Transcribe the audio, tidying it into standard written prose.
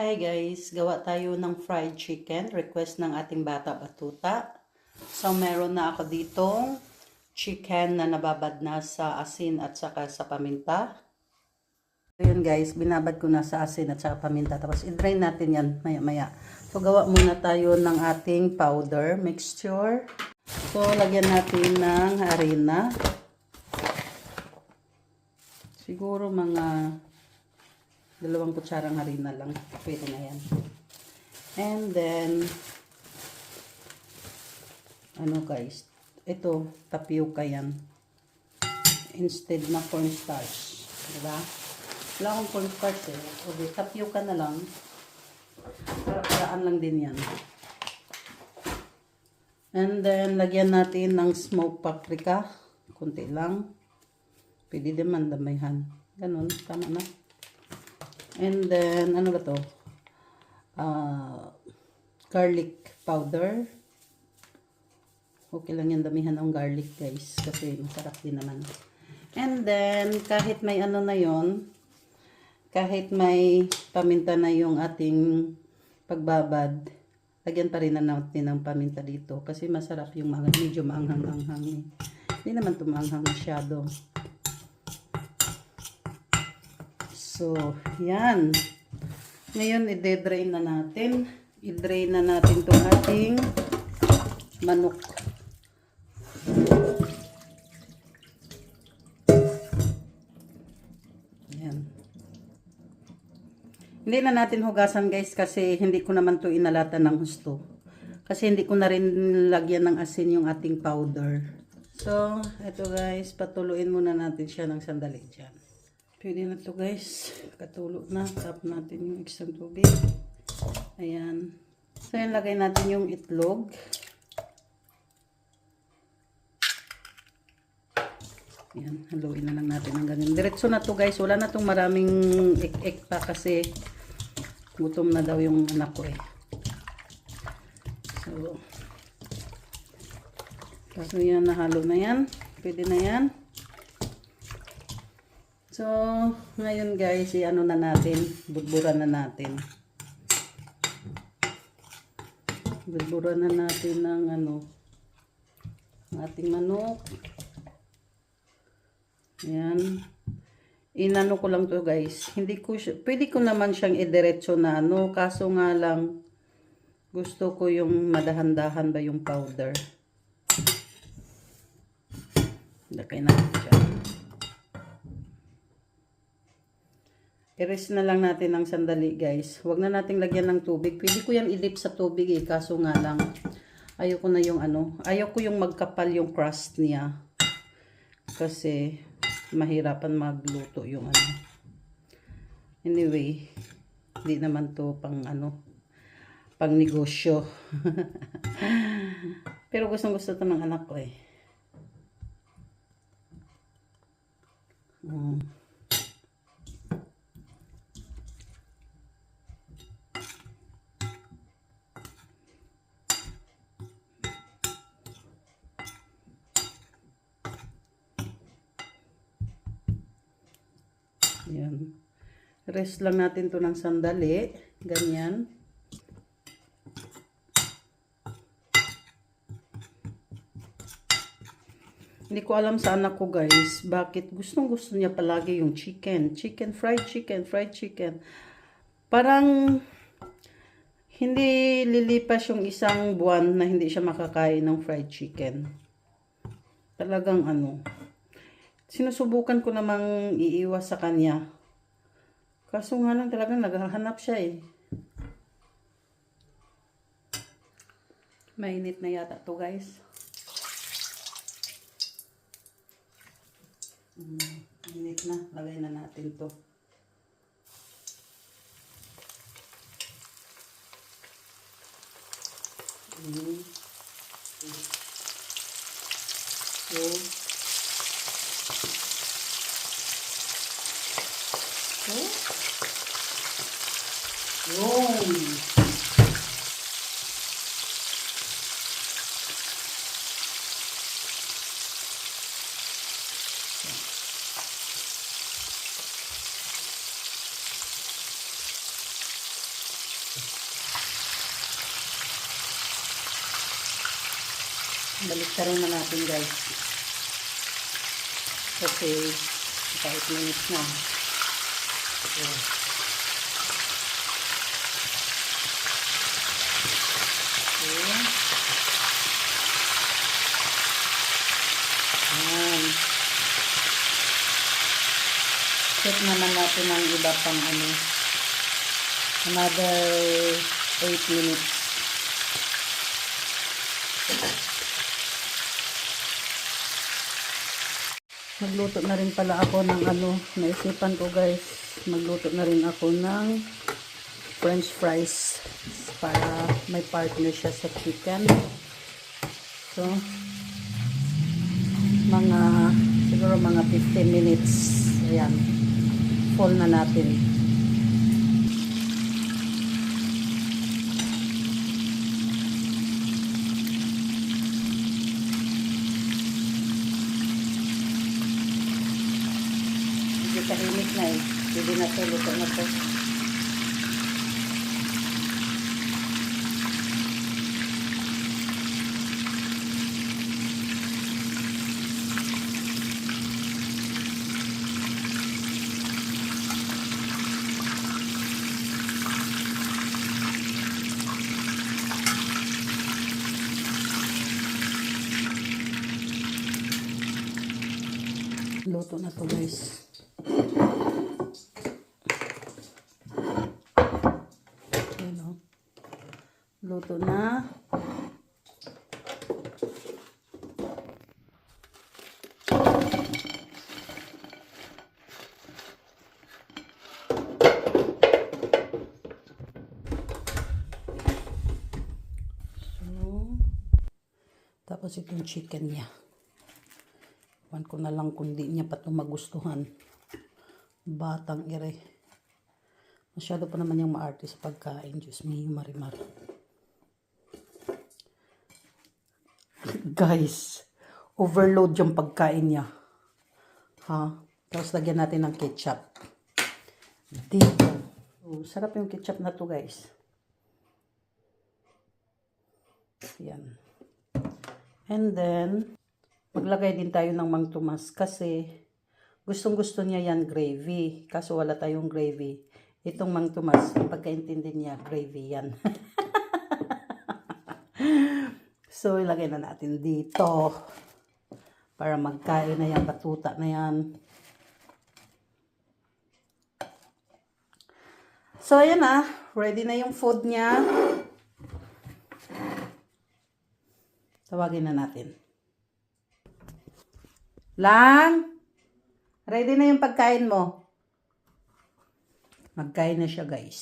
Hi guys, gawa tayo ng fried chicken, request ng ating bata batuta. So meron na ako ditong chicken na nababad na sa asin at saka sa paminta. Ayun guys, binabad ko na sa asin at saka paminta. Tapos i-drain natin yan maya maya. So gawa muna tayo ng ating powder mixture. So lagyan natin ng harina. Siguro mga 2 kutsarang harina lang. Pwede na yan. And then, ano guys, ito, tapioca yan. Instead na cornstarch. Diba? Wala akong cornstarch eh. Okay, tapioca na lang. Para-paraan lang din yan. And then, lagyan natin ng smoked paprika. Kunti lang. Pwede din man damayhan. Ganun, tama na. And then, ano ba to? Garlic powder. Okay lang yan, damihan ng garlic guys. Kasi masarap din naman. And then, kahit may ano na yon, kahit may paminta na yung ating pagbabad, lagyan pa rin na natin ng paminta dito. Kasi masarap yung medyo maanghang-anghang. Hindi naman tumanghang masyado. So, yan. Ngayon, i-drain na natin. I-drain na natin itong ating manok. Yan. Hindi na natin hugasan guys kasi hindi ko naman to inalatan ng gusto. Kasi hindi ko na rin lagyan ng asin yung ating powder. So, ito guys, patuluin muna natin siya ng sandali dyan. Pwede na to guys. Katulo na. Tap natin yung extra tubig. Ayan. So, yan lagay natin yung itlog. Ayan. Haluin na lang natin ng ganyan. Diretso na to guys. Wala na tong maraming ek-ek pa kasi gutom na daw yung anak ko eh. So, yan. Nahalo na yan. Pwede na yan. So, ngayon guys, i-ano na natin, budburan na natin. Budburan na natin ng ano, ating manok. Ayan. Inano ko lang to guys. Hindi ko pwede ko naman siyang idiretso na ano, kaso nga lang gusto ko yung madahan-dahan ba yung powder. Lagay natin siya. I-rest na lang natin ng sandali guys. Huwag na nating lagyan ng tubig. Pwede ko yan i-dip sa tubig eh. Kaso nga lang, ayoko na yung ano. Ayoko yung magkapal yung crust niya. Kasi mahirapan magluto yung ano. Anyway, hindi naman to pang ano, pang negosyo. Pero gustong gusto to ng anak ko eh. Ayan. Rest lang natin to ng sandali. Ganyan. Hindi ko alam sa anak ko guys, bakit gustong gusto niya palagi yung chicken. Chicken, fried chicken, fried chicken. Parang hindi lilipas yung isang buwan na hindi siya makakain ng fried chicken. Talagang ano. Sinusubukan ko namang iiwas sa kanya. Kaso nga lang talagang naghahanap siya eh. Mainit na yata to guys. Mainit na. Lagay na natin to. Yun. Baliktarin na natin guys. Kasi 5 minutes na. So, okay. Ayan. Set naman natin ang iba pang ano. Another 8 minutes. Magluto na rin pala ako ng ano, naisipan ko guys, magluto na rin ako ng french fries para may partner siya sa chicken. So, siguro mga 15 minutes, ayan, full na natin. Hindi tahimik na eh. Pwede na ito, luto na ito. Luto na ito guys. Luto na. So, tapos itong chicken niya. Iwan ko na lang kung di niya pa ito magustuhan. Batang ire. Masyado pa naman yung maarte sa pagkain. Diyos me, marimar. Guys, overload yung pagkain niya. Ha? Tapos lagyan natin ng ketchup. Dito. So, sarap yung ketchup na to guys. Yan. And then, maglagay din tayo ng Mang Tomas kasi gustong-gusto niya yan gravy. Kaso wala tayong gravy. Itong Mang Tomas, ang pagkaintindi niya, gravy yan. So, ilagay na natin dito para magkain na yan, batuta na yan. So, ayan na. Ready na yung food niya. Tawagin na natin. Lang! Ready na yung pagkain mo. Magkain na siya, guys.